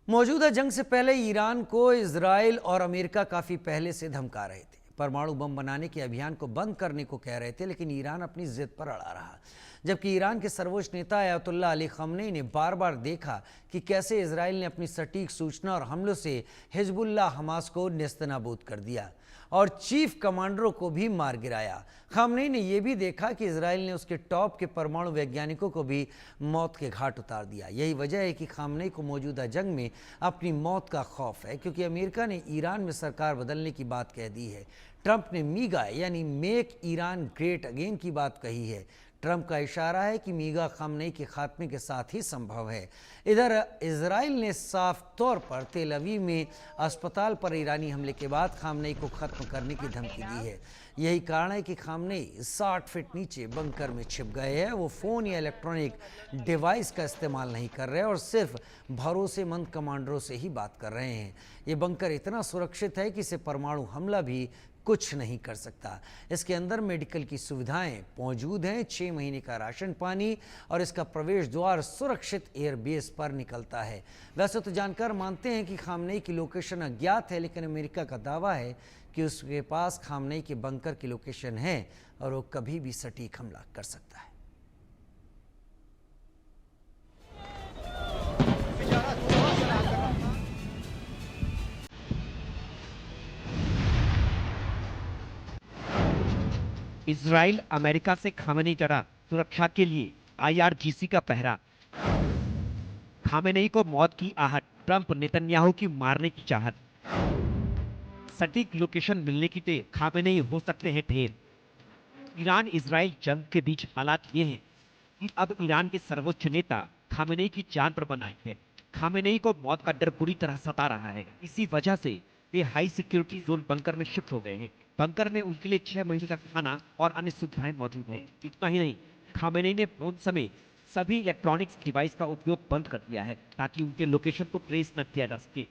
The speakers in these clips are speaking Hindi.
मौजूदा जंग से पहले ईरान को इजराइल और अमेरिका काफ़ी पहले से धमका रहे थे, परमाणु बम बनाने के अभियान को बंद करने को कह रहे थे, लेकिन ईरान अपनी जिद पर अड़ा रहा। जबकि ईरान के सर्वोच्च नेता अयतुल्ला अली खamenei ने बार बार देखा कि कैसे इजराइल ने अपनी सटीक सूचना और हमलों से हिजबुल्लाह हमास को नेस्तनाबूद कर दिया और चीफ कमांडरों को भी मार गिराया। खamenei ने यह भी देखा कि इजराइल ने उसके टॉप के परमाणु वैज्ञानिकों को भी मौत के घाट उतार दिया। यही वजह है कि खamenei को मौजूदा जंग में अपनी मौत का खौफ है, क्योंकि अमेरिका ने ईरान में सरकार बदलने की बात कह दी है। ट्रंप ने मीगा यानी मेक ईरान ग्रेट अगेन की बात कही है। ट्रंप का इशारा है कि मीगा खamenei के खात्मे के साथ ही संभव है। इधर इजराइल ने साफ तौर पर तेल अवीव में अस्पताल पर ईरानी हमले के बाद खamenei को खत्म करने की धमकी दी है। यही कारण है कि खamenei 60 फीट नीचे बंकर में छिप गए हैं। वो फ़ोन या इलेक्ट्रॉनिक डिवाइस का इस्तेमाल नहीं कर रहे और सिर्फ भरोसेमंद कमांडरों से ही बात कर रहे हैं। ये बंकर इतना सुरक्षित है कि इसे परमाणु हमला भी कुछ नहीं कर सकता। इसके अंदर मेडिकल की सुविधाएं मौजूद हैं, 6 महीने का राशन पानी और इसका प्रवेश द्वार सुरक्षित एयरबेस पर निकलता है। वैसे तो जानकार मानते हैं कि खamenei की लोकेशन अज्ञात है, लेकिन अमेरिका का दावा है कि उसके पास खamenei के बंकर की लोकेशन है और वो कभी भी सटीक हमला कर सकता है। इजराइल अमेरिका से खामेनेई डरा, सुरक्षा के लिए आईआरजीसी का पहरा। खामेनेई को मौत की आहट, ट्रंप नेतन्याहू की मारने की चाहत। सटीक लोकेशन मिलने की देर, खामेनेई हो सकते हैं ढेर। ईरान इजराइल जंग के बीच हालात ये हैं कि अब ईरान के सर्वोच्च नेता खामेनेई की जान पर बंधे हैं। खामेनेई को मौत का डर बुरी तरह सता रहा है। इसी वजह से वे हाई सिक्योरिटी जोन बंकर में शिफ्ट हो गए हैं। बंकर में उनके लिए 6 महीने का खाना और अन्य सुविधाएं मौजूद हैं। इतना ही नहीं, खामेनेई ने उन समय सभी इलेक्ट्रॉनिक्स डिवाइस का उपयोग बंद कर दिया है ताकि उनके लोकेशन को ट्रेस न किया जा सके।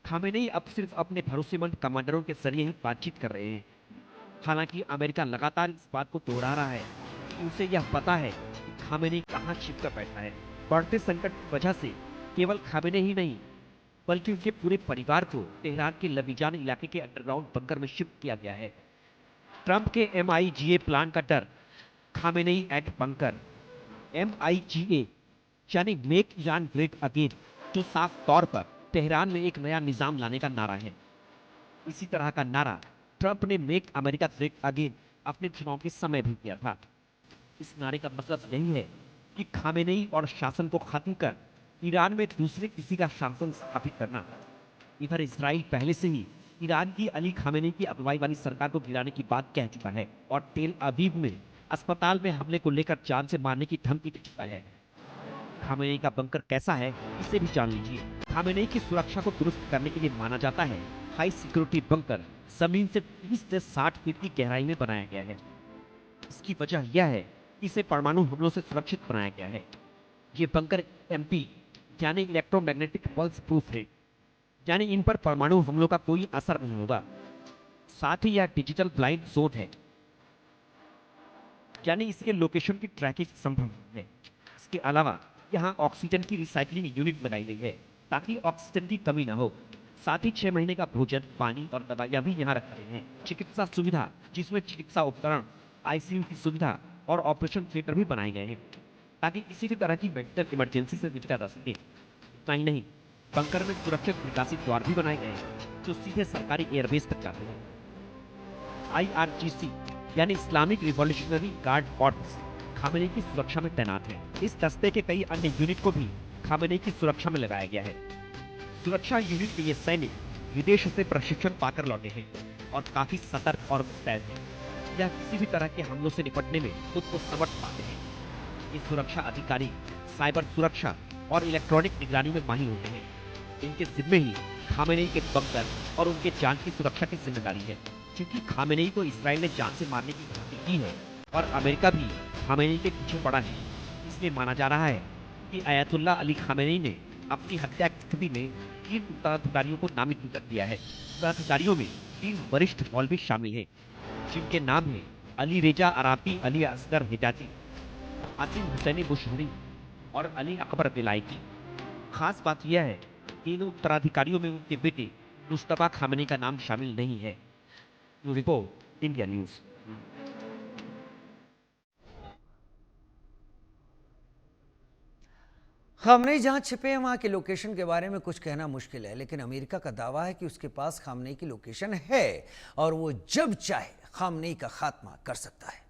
खामेनेई अब सिर्फ अपने भरोसेमंद कमांडरों के जरिए ही बातचीत कर रहे हैं। हालांकि अमेरिका लगातार इस बात को दोहरा रहा है कि उसे यह पता है कि खामेनेई कहां छिप कर बैठा है। बढ़ते संकट की वजह से केवल खामेनेई ही नहीं बल्कि उनके पूरे परिवार को तेहरान के लबीजान इलाके के अंडरग्राउंड बंकर में शिफ्ट किया गया है। ट्रंप के MIGA प्लान का डर, खामेनेई एट बंकर। MIGA यानी मेक ईरान ग्रेट अगेन, जो साफ तौर पर तेहरान में एक नया निजाम लाने का नारा है। इसी तरह का नारा ट्रंप ने मेक अमेरिका ग्रेट अगेन अपने चुनाव के समय भी दिया था। इस नारे का मतलब यही है कि खामेनेई और शासन को खत्म कर ईरान में दूसरे किसी का शासन स्थापित करना। इधर इजराइल पहले से ही ईरान की अली खामेनेई की अगुवाई वाली सरकार को गिराने की बात कह चुका है और तेल अवीव में अस्पताल में हमले को लेकर जान से मारने की धमकी दे चुका है। खामेनेई का बंकर कैसा है, इसे भी जान लीजिए। खामेनेई की सुरक्षा को दुरुस्त करने के लिए माना जाता है हाई सिक्योरिटी बंकर जमीन से 30 से 60 फीट की गहराई में बनाया गया है। इसकी वजह यह है कि इसे परमाणु हमलों से सुरक्षित बनाया गया है। ये बंकर MP यानी इलेक्ट्रोमैग्नेटिक पल्स प्रूफ है, यानी इन पर परमाणु हमलों का कोई असर नहीं होगा। साथ ही यह डिजिटल ब्लाइंड जोन है, यानी इसके लोकेशन की ट्रैकिंग संभव है। इसके अलावा यहाँ ऑक्सीजन की रिसाइकलिंग यूनिट बनाई गई है ताकि ऑक्सीजन की कमी न हो। साथ ही 6 महीने का भोजन, पानी और दवाइयाँ भी यहाँ रख रहे हैं। चिकित्सा सुविधा, जिसमें चिकित्सा उपकरण, ICU की सुविधा और ऑपरेशन थिएटर भी बनाए गए हैं ताकि किसी भी तरह की मेडिकल इमरजेंसी से निपटा जा सके। इतना ही नहीं, बंकर में सुरक्षित निकासी द्वार भी बनाए गए हैं जो सीधे सरकारी एयरबेस तक जाते हैं। IRGC यानी Islamic revolutionary guard corps Khamenei की सुरक्षा में तैनात है। इस दस्ते के कई अन्य यूनिट को भी खामेनेई की सुरक्षा में लगाया गया है। सुरक्षा यूनिट के ये सैनिक विदेश से प्रशिक्षण पाकर लौटे हैं और काफी सतर्क और मुस्तैद हैं। यह किसी भी तरह के हमलों से निपटने में खुद को समर्थ पाते हैं। ये सुरक्षा अधिकारी साइबर सुरक्षा और इलेक्ट्रॉनिक निगरानी में माहिर होते हैं। इनके जिम्मे ही खामेनेई के बंकर और उनके जान की सुरक्षा की जिम्मेदारी है। क्योंकि खामेनेई को इजराइल ने जान से मारने की धमकी दी है और अमेरिका भी खामेनेई के पीछे पड़ा है, इसलिए माना जा रहा है कि अयतुल्ला अली खामेनेई ने अपनी हत्या की स्थिति में 3 उत्तराधिकारियों को नामित कर दिया है। उत्तराधिकारियों में 3 वरिष्ठ मौलवी शामिल हैं, जिनके नाम हैं अली रेजा अराफी, अली असगर हिजाजी, आसिम हुसैनी बुशहरी और अली अकबर विलायती। खास बात यह है तीनों उत्तराधिकारियों में उनके बेटे मुस्तफा खामेनी का नाम शामिल नहीं है। Report India news. खामनेई जहां छिपे हैं वहां की लोकेशन के बारे में कुछ कहना मुश्किल है, लेकिन अमेरिका का दावा है कि उसके पास खामनेई की लोकेशन है और वो जब चाहे खामनेई का खात्मा कर सकता है।